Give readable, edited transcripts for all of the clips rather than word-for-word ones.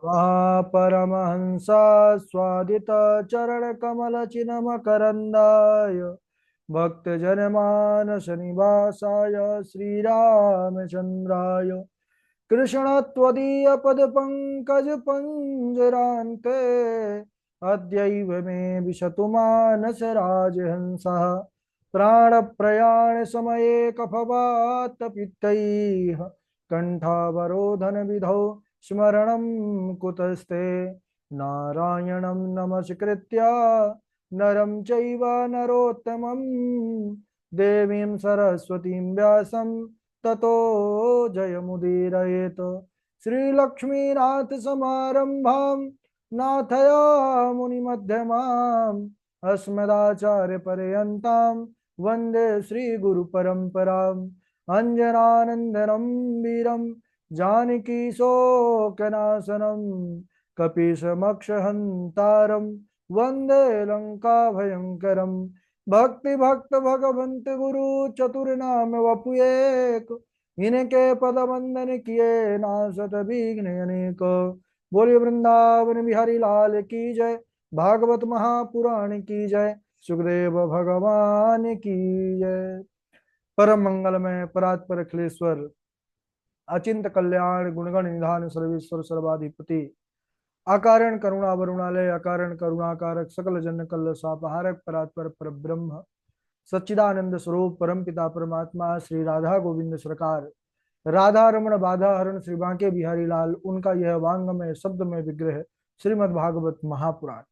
परमहंस स्वादित चरण कमल चिन्मकरंदाय भक्त जनमानस निवासाय श्रीरामचंद्राय कृष्ण त्वदीय पद पंकज पंजरान्ते अद्यैव मे विशतु मानस राजहंसः प्राण प्रयाण समये कफवात पित्तैः कंठावरोधन विधौ स्मरणं कुतस्ते नारायणं नमस्कृत्य नरं चैव नरोत्तमं देवीं सरस्वतीं व्यासं ततो जयमुदीरयेत श्रीलक्ष्मीनाथ समारंभां नाथया मुनिमध्यमाम् अस्मदाचार्य पर्यन्तां वन्दे श्रीगुरुपरम्पराम् अञ्जनानन्दनं वीरं जानकी शोकनाशनं कपीशमक्षहन्तारं वन्दे लङ्काभयङ्करम् भक्ति भक्त भगवंत गुरु चतुर्नाम वपुएक इनके पद वंदन किए नासत विघ्न अनेक बोले वृंदावन बिहारी लाल की जय भागवत महापुराण की जय सुखदेव भगवान की जय परम मंगलमय परात्पर अखिलेश्वर अचिंत कल्याण गुणगण निधान सर्वेश्वर सर्वाधिपति अकारण करुणा वरुणालय अकारण करुणाकारक सकल जन कल्ल सापहारक परात्पर पर ब्रह्म सच्चिदानंद स्वरूप परम पिता परमात्मा श्री राधा गोविंद सरकार राधा रमण बाधा हरण श्री बांके बिहारी लाल उनका यह वांगमय शब्दमय विग्रह श्रीमद् भागवत महापुराण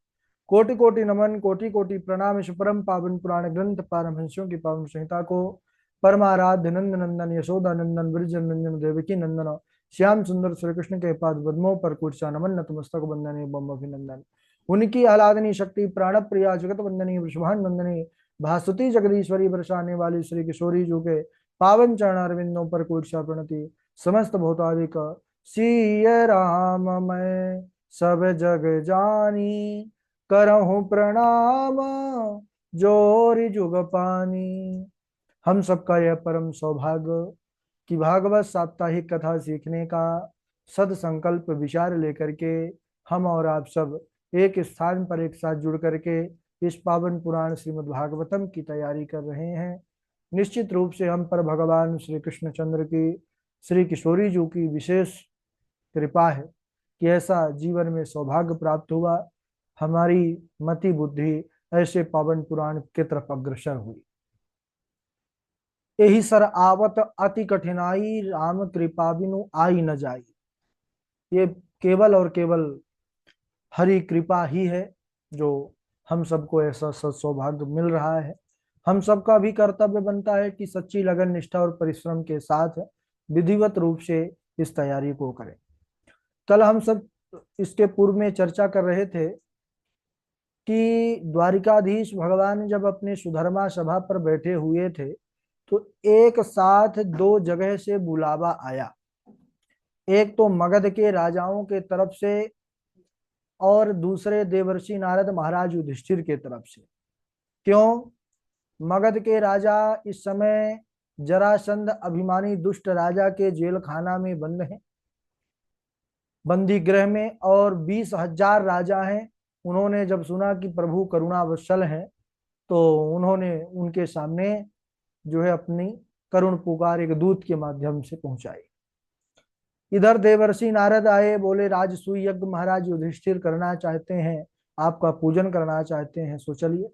कोटि कोटि नमन कोटि कोटि प्रणाम इस परम पावन पुराण ग्रंथ पारमहंस्यों की पावन संहिता को परमाराध्य नंद नंदन यशोदा नंदन ब्रज नंदन देवकी नंदन श्याम सुंदर श्री कृष्ण के पाद पद्मों पर कुर्चा नमन नतमस्तक वंदने बम अभिनंदन उनकी आह्लादनी शक्ति प्राण प्रिया जगत वंदनी वृषभान वंदनी भासुति जगदीश्वरी बरसाने वाली श्री किशोरी जी के पावन चरण अरविंदों पर कुर्चा प्रणति समस्त भौतादिक सिय राम मैं सब जग जानी करहूं प्रणाम जोरी जुग पानी। हम सबका यह परम सौभाग्य कि भागवत साप्ताहिक कथा सीखने का सद संकल्प विचार लेकर के हम और आप सब एक स्थान पर एक साथ जुड़ करके इस पावन पुराण श्रीमद् भागवतम की तैयारी कर रहे हैं। निश्चित रूप से हम पर भगवान श्री कृष्णचंद्र की श्री किशोरी जी की विशेष कृपा है कि ऐसा जीवन में सौभाग्य प्राप्त हुआ, हमारी मति बुद्धि ऐसे पावन पुराण की तरफ अग्रसर हुई। यही सर आवत अति कठिनाई राम कृपा बिनु आई न जाई। ये केवल और केवल हरि कृपा ही है जो हम सबको ऐसा सौभाग्य मिल रहा है। हम सबका भी कर्तव्य बनता है कि सच्ची लगन निष्ठा और परिश्रम के साथ विधिवत रूप से इस तैयारी को करें। कल हम सब इसके पूर्व में चर्चा कर रहे थे कि द्वारिकाधीश भगवान जब अपने सुधर्मा सभा पर बैठे हुए थे तो एक साथ दो जगह से बुलावा आया। एक तो मगध के राजाओं के तरफ से और दूसरे देवर्षि नारद महाराज युधिष्ठिर के तरफ से। क्यों? मगध के राजा इस समय जरासंध अभिमानी दुष्ट राजा के जेल खाना में बंद हैं, बंदी गृह में, और 20,000 राजा हैं। उन्होंने जब सुना कि प्रभु करुणावत्सल हैं तो उन्होंने उनके सामने जो है अपनी करुण पुकार एक दूत के माध्यम से पहुंचाई। इधर देवर्षि नारद आए, बोले राजसूय यज्ञ महाराज युधिष्ठिर करना चाहते हैं, आपका पूजन करना चाहते हैं, सो चलिए।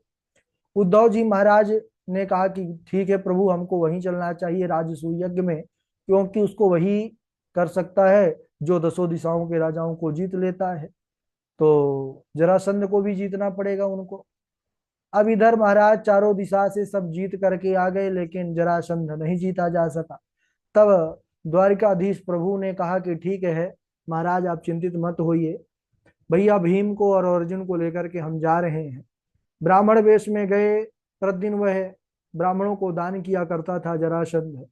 उद्धव जी महाराज ने कहा कि ठीक है प्रभु, हमको वहीं चलना चाहिए राजसूय यज्ञ में, क्योंकि उसको वही कर सकता है जो दसों दिशाओं के राजाओं को जीत लेता है। तो जरासंध को भी जीतना पड़ेगा उनको। अब इधर महाराज चारों दिशा से सब जीत करके आ गए, लेकिन जरासंध नहीं जीता जा सका। तब द्वारिकाधीश प्रभु ने कहा कि ठीक है महाराज, आप चिंतित मत होइए, भैया भीम को और अर्जुन को लेकर के हम जा रहे हैं। ब्राह्मण वेश में गए, प्रतिदिन वह ब्राह्मणों को दान किया करता था जरासंध।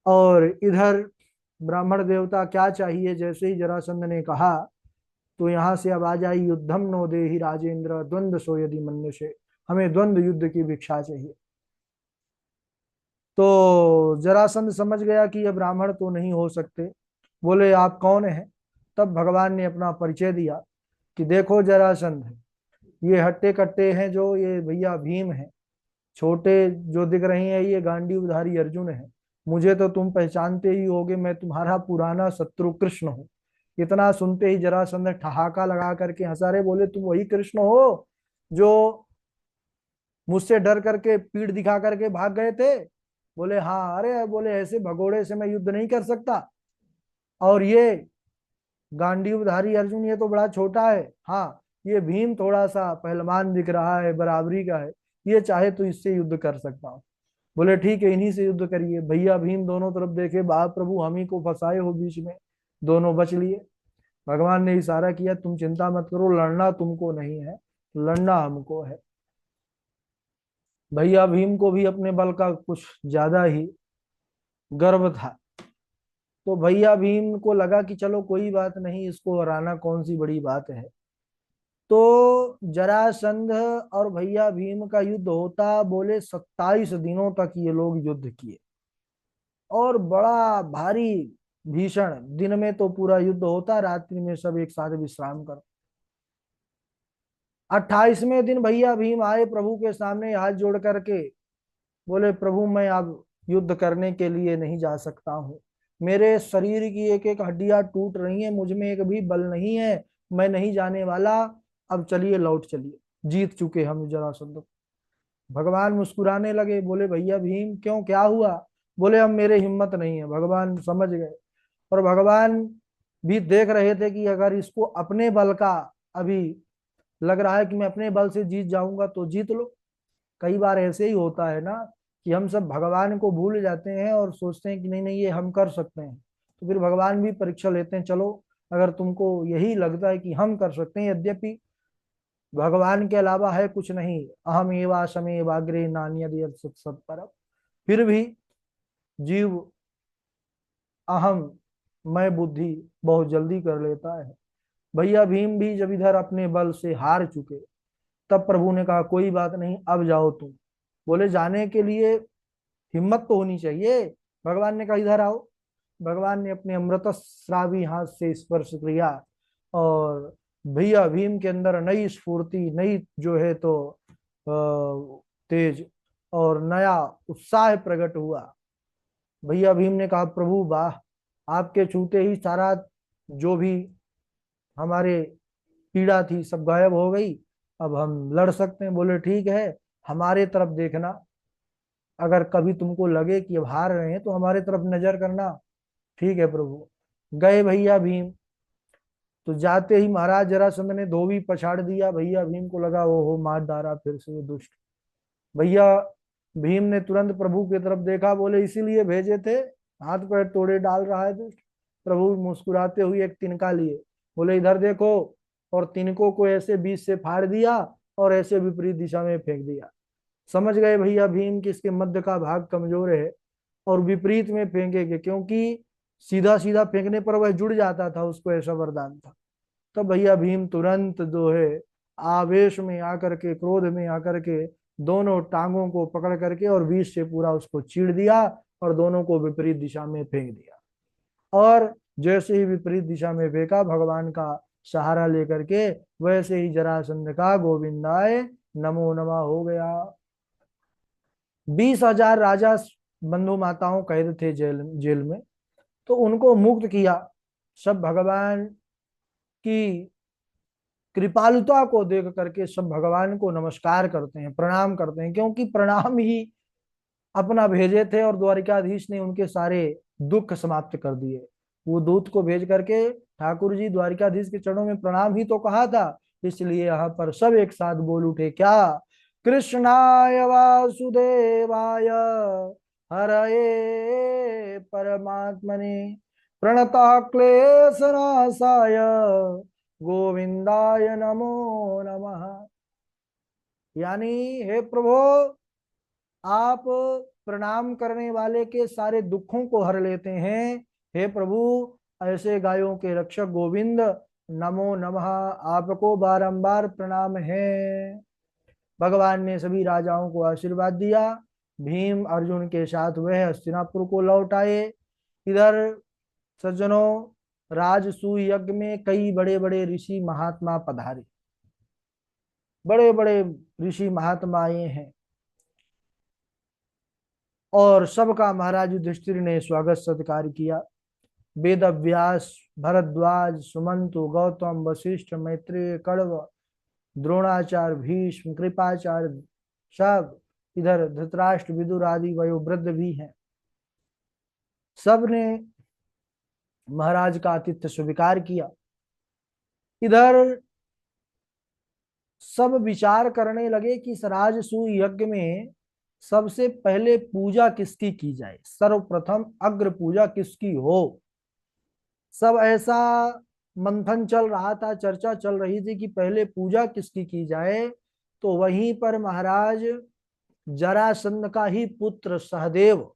और इधर ब्राह्मण देवता क्या चाहिए, जैसे ही जरासंध ने कहा तो यहाँ से अब आ जाए, युद्धम नो देहि राजेंद्र द्वंद्व सो यदि मनुष्य, हमें द्वंद्व युद्ध की भिक्षा चाहिए। तो जरासंध समझ गया कि ये ब्राह्मण तो नहीं हो सकते। बोले आप कौन हैं? तब भगवान ने अपना परिचय दिया कि देखो जरासंध, ये हट्टे कट्टे हैं जो ये भैया भीम हैं, छोटे जो दिख रही हैं ये गांडीवधारी अर्जुन है। मुझे तो तुम पहचानते ही होगे, मैं तुम्हारा पुराना शत्रु कृष्ण हूँ। इतना सुनते ही जरासंध ठहाका लगा करके हंसा, रे बोले तुम वही कृष्ण हो जो मुझसे डर करके पीठ दिखा करके भाग गए थे? बोले हाँ। अरे बोले ऐसे भगोड़े से मैं युद्ध नहीं कर सकता, और ये गांडीवधारी अर्जुन ये तो बड़ा छोटा है। हाँ, ये भीम थोड़ा सा पहलवान दिख रहा है, बराबरी का है, ये चाहे तो इससे युद्ध कर सकता हूँ। बोले ठीक है, इन्हीं से युद्ध करिए। भैया भीम दोनों तरफ देखे, बाप प्रभु हम ही को फंसाए हो बीच में, दोनों बच लिए। भगवान ने इशारा किया तुम चिंता मत करो, लड़ना तुमको नहीं है, लड़ना हमको है। भैया भीम को भी अपने बल का कुछ ज्यादा ही गर्व था, तो भैया भीम को लगा कि चलो कोई बात नहीं, इसको हराना कौन सी बड़ी बात है। तो जरासंध और भैया भीम का युद्ध होता, बोले 27 दिनों तक ये लोग युद्ध किए, और बड़ा भारी भीषण। दिन में तो पूरा युद्ध होता, रात्रि में सब एक साथ विश्राम कर। 28वें दिन भैया भीम आए प्रभु के सामने हाथ जोड़ करके, बोले प्रभु मैं अब युद्ध करने के लिए नहीं जा सकता हूँ, मेरे शरीर की एक एक हड्डियां टूट रही हैं, मुझ में एक भी बल नहीं है, मैं नहीं जाने वाला, अब चलिए लौट चलिए, जीत चुके हम जरासंध को। भगवान मुस्कुराने लगे, बोले भैया भीम क्यों, क्या हुआ? बोले अब मेरे हिम्मत नहीं है। भगवान समझ गए, और भगवान भी देख रहे थे कि अगर इसको अपने बल का अभी लग रहा है कि मैं अपने बल से जीत जाऊंगा तो जीत लो। कई बार ऐसे ही होता है ना कि हम सब भगवान को भूल जाते हैं और सोचते हैं कि नहीं नहीं ये हम कर सकते हैं, तो फिर भगवान भी परीक्षा लेते हैं, चलो अगर तुमको यही लगता है कि हम कर सकते हैं, यद्यपि भगवान के अलावा है कुछ नहीं, अहम एवा शमेवाग्रे नान्यद सत्परम, फिर भी जीव अहम मैं बुद्धि बहुत जल्दी कर लेता है। भैया भीम भी जब इधर अपने बल से हार चुके, तब प्रभु ने कहा कोई बात नहीं, अब जाओ तुम। बोले जाने के लिए हिम्मत तो होनी चाहिए। भगवान ने कहा इधर आओ। भगवान ने अपने अमृत श्रावी हाथ से स्पर्श किया, और भैया भीम के अंदर नई स्फूर्ति, नई जो है तो तेज और नया उत्साह प्रकट हुआ। भैया भीम ने कहा प्रभु वाह, आपके छूते ही सारा जो भी हमारे पीड़ा थी सब गायब हो गई, अब हम लड़ सकते हैं। बोले ठीक है, हमारे तरफ देखना, अगर कभी तुमको लगे कि अब हार रहे हैं तो हमारे तरफ नजर करना। ठीक है प्रभु। गए भैया भीम, तो जाते ही महाराज जरासंध ने धोबी पछाड़ दिया। भैया भीम को लगा वो हो मार डाला फिर से ये दुष्ट। भैया भीम ने तुरंत प्रभु की तरफ देखा, बोले इसीलिए भेजे थे, हाथ पैर तोड़े डाल रहा है दुष्ट। प्रभु मुस्कुराते हुए एक तिनका लिए, बोले इधर देखो, और तिनकों को ऐसे बीच से फाड़ दिया और ऐसे विपरीत दिशा में फेंक दिया। समझ गए भैया भीम कि इसके मध्य का भाग कमजोर है, और विपरीत में फेंकेंगे, क्योंकि सीधा सीधा फेंकने पर वह जुड़ जाता था, उसको ऐसा वरदान था। तब भैया भीम तुरंत जो है आवेश में आकर के, क्रोध में आकर के, दोनों टांगों को पकड़ करके और बीच से पूरा उसको चीर दिया, और दोनों को विपरीत दिशा में फेंक दिया। और जैसे ही विपरीत दिशा में फेंका भगवान का सहारा लेकर के, वैसे ही जरासंध का गोविंदाय नमो नमः हो गया। 20,000 राजा बंधु माताओं कैद थे जेल जेल में, तो उनको मुक्त किया। सब भगवान की कृपालुता को देख करके सब भगवान को नमस्कार करते हैं, प्रणाम करते हैं, क्योंकि प्रणाम ही अपना भेजे थे, और द्वारिकाधीश ने उनके सारे दुख समाप्त कर दिए। वो दूत को भेज करके ठाकुर जी द्वारिकाधीश के चरणों में प्रणाम ही तो कहा था, इसलिए यहाँ पर सब एक साथ बोल उठे, क्या? कृष्णाय वासुदेवाय हरये परमात्मने प्रणतः क्लेशनाशाय गोविंदाय नमो नमः। यानी हे प्रभु, आप प्रणाम करने वाले के सारे दुखों को हर लेते हैं। हे प्रभु, ऐसे गायों के रक्षक गोविंद नमो नमः, आपको बारंबार प्रणाम है। भगवान ने सभी राजाओं को आशीर्वाद दिया। भीम अर्जुन के साथ वह हस्तिनापुर को लौट आए। इधर सज्जनों, राजसूय यज्ञ में कई बड़े बड़े ऋषि महात्मा पधारे, बड़े बड़े ऋषि महात्मा आए हैं, और सबका महाराज युधिष्ठिर ने स्वागत सत्कार किया। वेद व्यास, भरद्वाज, सुमंतु, गौतम, वशिष्ठ, मैत्रेय, कण्व, द्रोणाचार्य, भीष्म, कृपाचार्य, सब, इधर धृतराष्ट्र, विदुर आदि वयोवृद्ध भी हैं, सब ने महाराज का आतिथ्य स्वीकार किया। इधर सब विचार करने लगे कि इस राजसूय यज्ञ में सबसे पहले पूजा किसकी की जाए, सर्वप्रथम अग्र पूजा किसकी हो। सब ऐसा मंथन चल रहा था, चर्चा चल रही थी कि पहले पूजा किसकी की जाए। तो वहीं पर महाराज जरासंध का ही पुत्र सहदेव,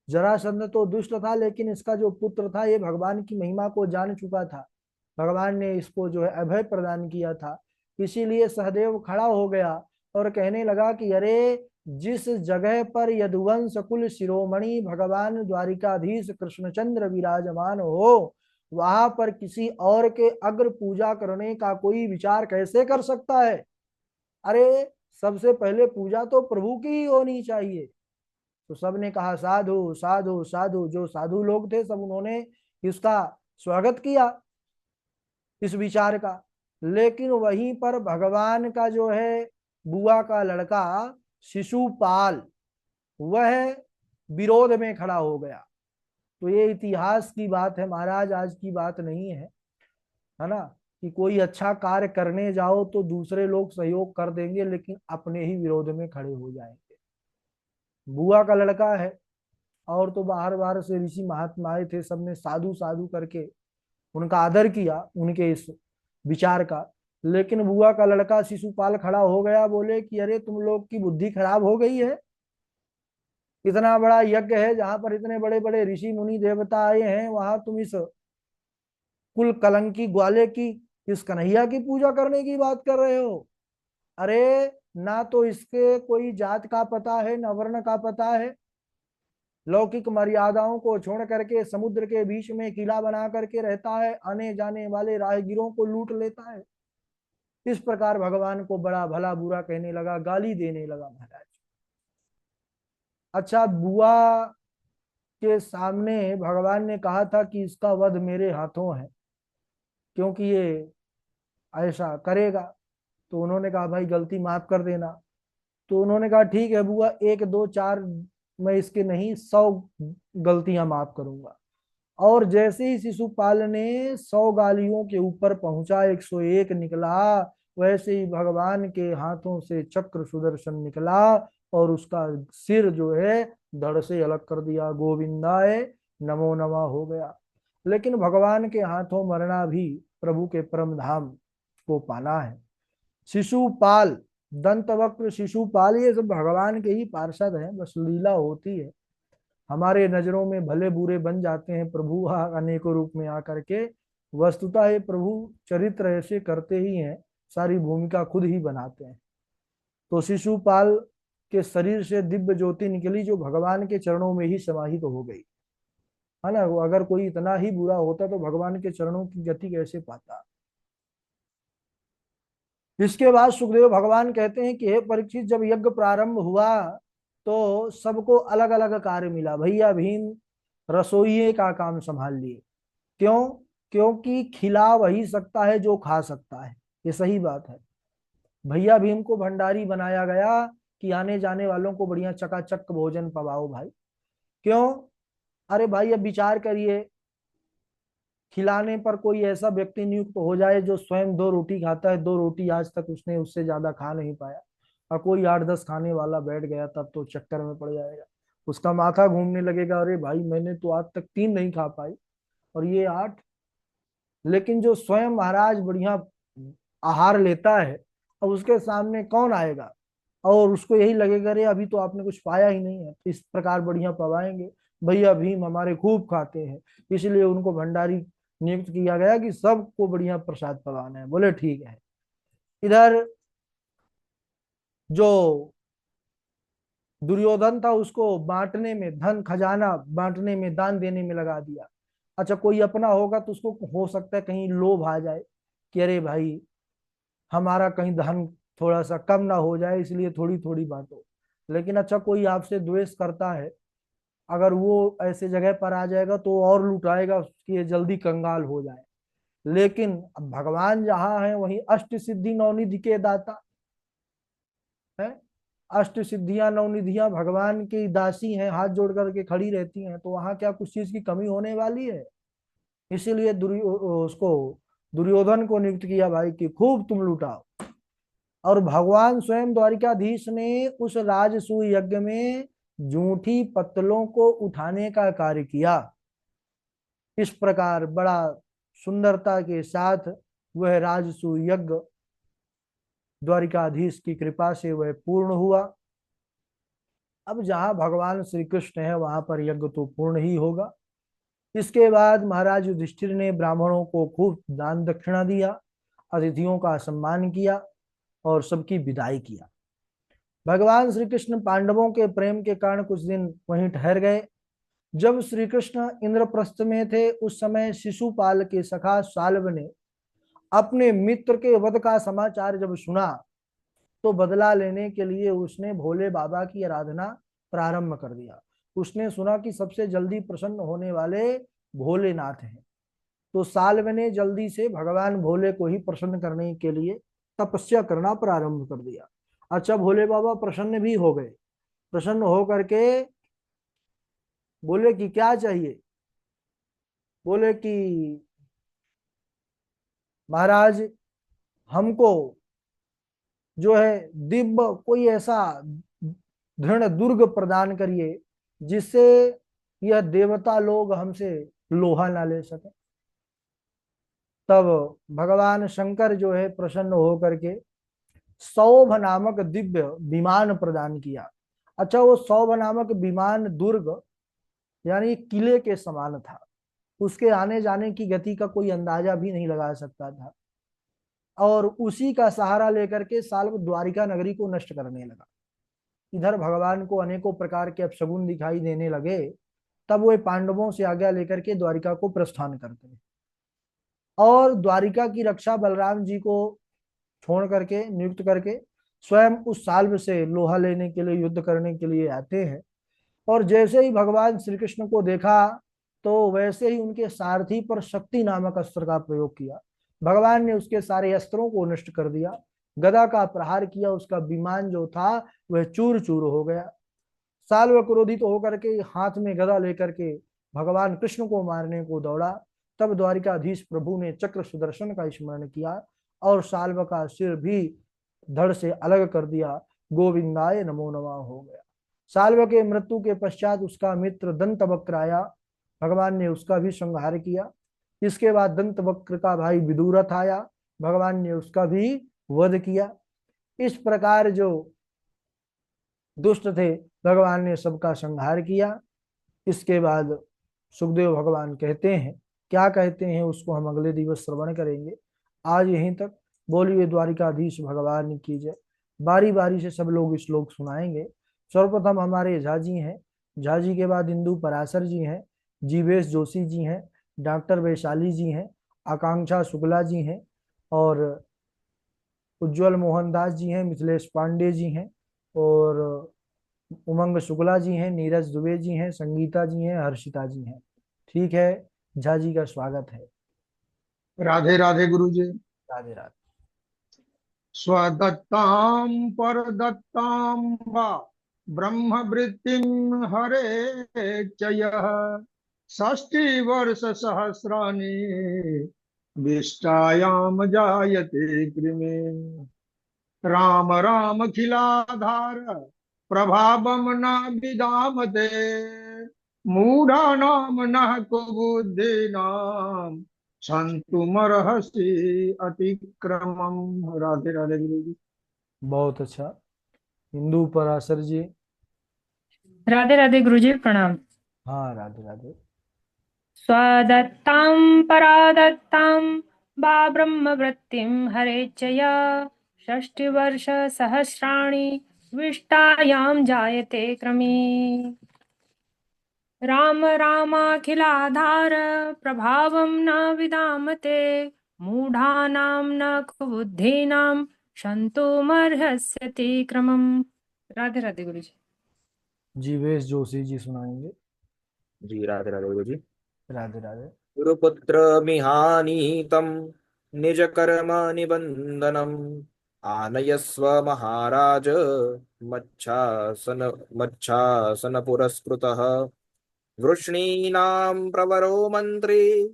जरासंध तो दुष्ट था, लेकिन इसका जो पुत्र था ये भगवान की महिमा को जान चुका था, भगवान ने इसको जो है अभय प्रदान किया था। इसीलिए सहदेव खड़ा हो गया और कहने लगा कि अरे, जिस जगह पर यदुवंश कुल शिरोमणि भगवान द्वारिकाधीश कृष्णचंद्र विराजमान हो, वहां पर किसी और के अग्र पूजा करने का कोई विचार कैसे कर सकता है। अरे, सबसे पहले पूजा तो प्रभु की ही होनी चाहिए। तो सबने कहा साधु साधु साधु, जो साधु लोग थे सब उन्होंने इसका स्वागत किया, इस विचार का। लेकिन वहीं पर भगवान का जो है बुआ का लड़का शिशुपाल, वह विरोध में खड़ा हो गया। तो ये इतिहास की बात है महाराज, आज की बात नहीं है ना, कि कोई अच्छा कार्य करने जाओ तो दूसरे लोग सहयोग कर देंगे, लेकिन अपने ही विरोध में खड़े हो जाएंगे। बुआ का लड़का है, और तो बाहर बाहर से ऋषि महात्मा आए थे, सबने साधु साधु करके उनका आदर किया, उनके इस विचार का। लेकिन बुआ का लड़का शिशुपाल खड़ा हो गया, बोले कि अरे, तुम लोग की बुद्धि खराब हो गई है। इतना बड़ा यज्ञ है जहां पर इतने बड़े बड़े ऋषि मुनि देवता आए हैं, वहां तुम इस कुल कलंकी ग्वाले की, इस कन्हैया की पूजा करने की बात कर रहे हो। अरे, ना तो इसके कोई जात का पता है, न वर्ण का पता है, लौकिक मर्यादाओं को छोड़ करके समुद्र के बीच में किला बना करके रहता है, आने जाने वाले राहगीरों को लूट लेता है। इस प्रकार भगवान को बड़ा भला बुरा कहने लगा, गाली देने लगा महाराज। अच्छा, बुआ के सामने भगवान ने कहा था कि इसका वध मेरे हाथों है, क्योंकि ये ऐसा करेगा। तो उन्होंने कहा भाई गलती माफ कर देना। तो उन्होंने कहा ठीक है बुआ, एक दो चार मैं इसके नहीं, 100 गलतियां माफ करूंगा। और जैसे ही शिशुपाल ने 100 गालियों के ऊपर पहुंचा, 101 निकला, वैसे ही भगवान के हाथों से चक्र सुदर्शन निकला और उसका सिर जो है धड़ से अलग कर दिया। गोविंदाय नमो नमः हो गया। लेकिन भगवान के हाथों मरना भी प्रभु के परम धाम को पाना है। शिशुपाल, दंतवक्र शिशुपाल, ये सब भगवान के ही पार्षद हैं, बस लीला होती है। हमारे नजरों में भले बुरे बन जाते हैं प्रभु अनेकों रूप में आकर के, वस्तुतः ये प्रभु चरित्र ऐसे करते ही हैं, सारी भूमिका खुद ही बनाते हैं। तो शिशुपाल के शरीर से दिव्य ज्योति निकली, जो भगवान के चरणों में ही समाहित हो गई, है ना। वो अगर कोई इतना ही बुरा होता तो भगवान के चरणों की गति कैसे पाता। इसके बाद सुखदेव भगवान कहते हैं कि हे परीक्षित, जब यज्ञ प्रारंभ हुआ तो सबको अलग अलग कार्य मिला। भैया भीम रसोइये का काम संभाल लिए। क्यों? क्योंकि खिला वही सकता है जो खा सकता है, ये सही बात है। भैया भीम को भंडारी बनाया गया कि आने जाने वालों को बढ़िया चकाचक भोजन पवाओ भाई। क्यों? अरे भाई, अब विचार करिए, खिलाने पर कोई ऐसा व्यक्ति नियुक्त हो जाए जो स्वयं 2 रोटी खाता है, 2 रोटी आज तक उसने उससे ज्यादा खा नहीं पाया, और कोई 8-10 खाने वाला बैठ गया, तब तो चक्कर में पड़ जाएगा। उसका माथा घूमने लगेगा, अरे भाई मैंने तो आज तक 3 नहीं खा पाई और ये 8। लेकिन जो स्वयं महाराज बढ़िया आहार लेता है, अब उसके सामने कौन आएगा, और उसको यही लगेगा अरे अभी तो आपने कुछ पाया ही नहीं है, तो इस प्रकार बढ़िया पवाएंगे। भैया भीम हमारे खूब खाते हैं, इसलिए उनको भंडारी नियुक्त किया गया कि सबको बढ़िया प्रसाद पवाना है। बोले ठीक है। इधर जो दुर्योधन था उसको बांटने में, धन खजाना बांटने में, दान देने में लगा दिया। अच्छा कोई अपना होगा तो उसको हो सकता है कहीं लोभ आ जाए कि अरे भाई हमारा कहीं धन थोड़ा सा कम ना हो जाए, इसलिए थोड़ी थोड़ी बातों। लेकिन अच्छा कोई आपसे द्वेष करता है, अगर वो ऐसे जगह पर आ जाएगा तो और लुटाएगा उसकी ये जल्दी कंगाल हो जाए। लेकिन अब भगवान जहां है वहीं अष्ट सिद्धि नवनिधि के दाता है। अष्ट सिद्धियां नवनिधियां भगवान की दासी हैं, हाथ जोड़ करके खड़ी रहती हैं, तो वहां क्या कुछ चीज की कमी होने वाली है? इसीलिए उसको दुर्योधन को नियुक्त किया भाई कि खूब तुम लुटाओ। और भगवान स्वयं द्वारिकाधीश ने उस राजसूय यज्ञ में जूठी पत्तलों को उठाने का कार्य किया। इस प्रकार बड़ा सुंदरता के साथ वह राजसूय यज्ञ द्वारिकाधीश की कृपा से वह पूर्ण हुआ। अब जहां भगवान श्री कृष्ण है वहां पर यज्ञ तो पूर्ण ही होगा। इसके बाद महाराज युधिष्ठिर ने ब्राह्मणों को खूब दान दक्षिणा दिया, अतिथियों का सम्मान किया और सबकी विदाई किया। भगवान श्री कृष्ण पांडवों के प्रेम के कारण कुछ दिन वहीं ठहर गए। जब श्री कृष्ण इंद्रप्रस्थ में थे उस समय शिशुपाल के सखा साल्व ने अपने मित्र के वध का समाचार जब सुना तो बदला लेने के लिए उसने भोले बाबा की आराधना प्रारंभ कर दिया। उसने सुना कि सबसे जल्दी प्रसन्न होने वाले भोलेनाथ हैं, तो साल्व ने जल्दी से भगवान भोले को ही प्रसन्न करने के लिए तपस्या करना प्रारंभ कर दिया। अच्छा भोले बाबा प्रसन्न भी हो गए। प्रसन्न हो करके बोले कि क्या चाहिए? बोले कि महाराज हमको जो है दिव्य कोई ऐसा दृढ़ दुर्ग प्रदान करिए जिससे यह देवता लोग हमसे लोहा ना ले सके। तब भगवान शंकर जो है प्रसन्न हो करके सौभ नामक दिव्य विमान प्रदान किया। अच्छा वो सौभ नामक विमान दुर्ग यानी किले के समान था, उसके आने जाने की गति का कोई अंदाजा भी नहीं लगा सकता था। और उसी का सहारा लेकर के साल्व द्वारिका नगरी को नष्ट करने लगा। इधर भगवान को अनेकों प्रकार के अपशगुन दिखाई देने लगे। तब वे पांडवों से आज्ञा लेकर के द्वारिका को प्रस्थान करते हैं और द्वारिका की रक्षा बलराम जी को छोड़ करके नियुक्त करके स्वयं उस साल्व से लोहा लेने के लिए युद्ध करने के लिए आते हैं। और जैसे ही भगवान श्री कृष्ण को देखा तो वैसे ही उनके सारथी पर शक्ति नामक अस्त्र का प्रयोग किया। भगवान ने उसके सारे अस्त्रों को नष्ट कर दिया, गदा का प्रहार किया, उसका विमान जो था वह चूर चूर हो गया। साल्व क्रोधित होकर के हाथ में गदा लेकर के भगवान कृष्ण को मारने को दौड़ा। तब द्वारिकाधीश प्रभु ने चक्र सुदर्शन का स्मरण किया और साल्व का सिर भी धड़ से अलग कर दिया। गोविंदाय नमो नमः हो गया। साल्व के मृत्यु के पश्चात उसका मित्र दंत वक्र आया, भगवान ने उसका भी संहार किया। इसके बाद दंत वक्र का भाई विदुरथ आया, भगवान ने उसका भी वध किया। इस प्रकार जो दुष्ट थे भगवान ने सबका संहार किया। इसके बाद सुखदेव भगवान कहते हैं, क्या कहते हैं उसको हम अगले दिवस श्रवण करेंगे। आज यहीं तक। बोलिए द्वारिकाधीश भगवान की जय। बारी बारी से सब लोग श्लोक सुनाएंगे। सर्वप्रथम हमारे झा जी हैं, झा जी के बाद इंदु पराशर जी हैं, जीवेश जोशी जी हैं, डॉक्टर वैशाली जी हैं, आकांक्षा शुक्ला जी हैं और उज्जवल मोहनदास जी हैं, मिथिलेश पांडे जी हैं और उमंग शुक्ला जी हैं, नीरज दुबे जी हैं, संगीता जी हैं, हर्षिता जी हैं। ठीक है, झा जी का स्वागत है। राधे राधे गुरु जी। राधे राधे। स्वदत्तां परदत्तां वा ब्रह्मवृत्तिं हरे च यः षष्टिवर्षसहस्राणि विष्टायाम जायते कृमे। राम रामखिलाधार प्रभावं न विदामते मूढ़ानां नः कुबुद्धीनां संतुमर्हसि अतिक्रमम्। राधे राधे गुरु जी। बहुत अच्छा। इंदु पराशर जी। राधे राधे गुरुजी प्रणाम। हाँ राधे राधे। स्वदत्तां परादत्तां वा ब्रह्मवृत्तिं हरेच्छया षष्टिवर्षसहस्राणि विष्टायां जायते क्रमे। राम रामाखिलाधार प्रभावं न विदामते मूढानां न कुबुद्धीनां क्षन्तुमर्हस्यति क्रमम्। राधे राधे गुरु जी। जीवेश जोशी जी सुनाएंगे। जी राधे राधे गुरु जी। राधे राधे। गुरुपुत्र मिहानीतं निज कर्म निबंधनम आनयस्व महाराज मच्छासन मच्छासन पुरस्कृतः वृष्णीनां प्रवरो मंत्री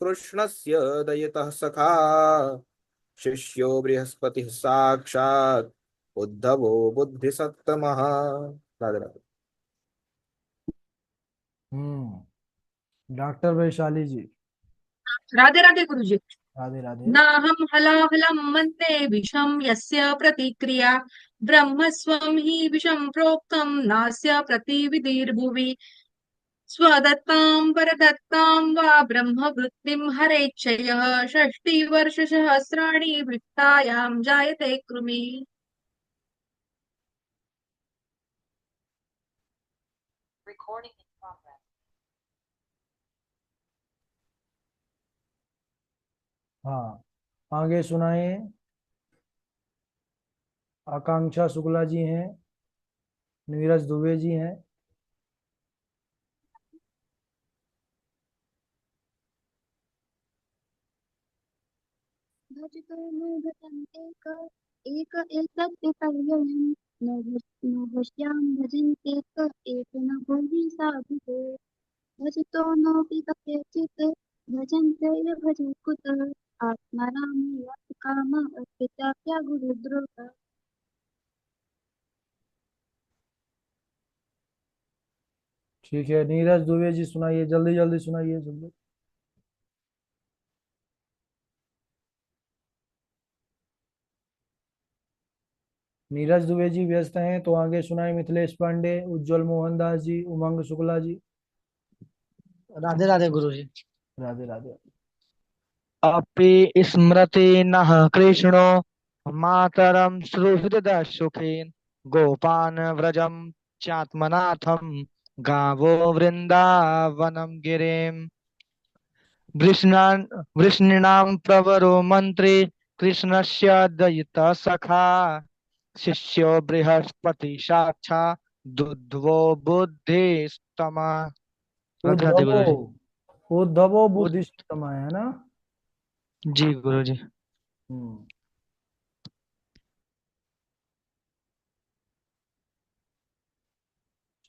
कृष्णस्य दयितः सखा शिष्यो बृहस्पति साक्षात् उद्धवो बुद्धिसत्तमः। राधे राधे। डॉक्टर वैशाली जी। राधे राधे गुरुजी। राधे राधे। नाहं हलाहलं मन्ये विषं यस्य प्रतिक्रिया ब्रह्मस्वं हि विषं प्रोक्तं नास्य प्रतिविधिर्भुवि स्वदत्तां परदत्तां वा ब्रह्मवृत्तिं हरेच्छयः षष्टिवर्षसहस्राणि वित्तायां जायते कृमि। हाँ, आगे सुनाए। आकांक्षा शुक्ला जी हैं, नीरज दुबे जी हैं। भजतो नो भजन्ते एक एतत् विपर्ययम् न भज्यां भजन्ते क एक न भुवि साधुते भजतो नोऽपि कथयचित् भजन्ते य भजे कुतः आत्मारामेव काम अर्पिताप्या गुरुद्रोह। ठीक है, नीरज दुबे जी सुनाइए, जल्दी जल्दी सुनाइए जल्दी। नीरज दुबे जी व्यस्त हैं तो आगे सुनाए मिथिलेश पांडे, उज्जवल मोहन दास जी, उमंग शुक्ला जी। राधे राधे गुरुजी। राधे राधे। अपि स्मृति नः कृष्णो मातरं सुहृद सुखीन् गोपान् व्रजं चात्मनाथं गावो वृन्दावनं गिरिम् वृष्णीनां प्रवरो मन्त्री कृष्णस्य दयितः सखा शिष्यो बृहस्पति साक्षात् दुद्धवो बुद्धिस्तमा। राधे राधे उद्धवो गुरुजी। उद्धवो बुद्धिष्टम है ना। जी गुरुजी। हम्म।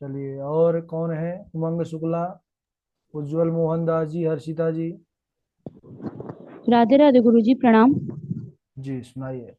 चलिए, और कौन है? उमंग शुक्ला, उज्जवल मोहन दास जी, हर्षिता जी। राधे राधे गुरुजी प्रणाम। जी सुनाइए।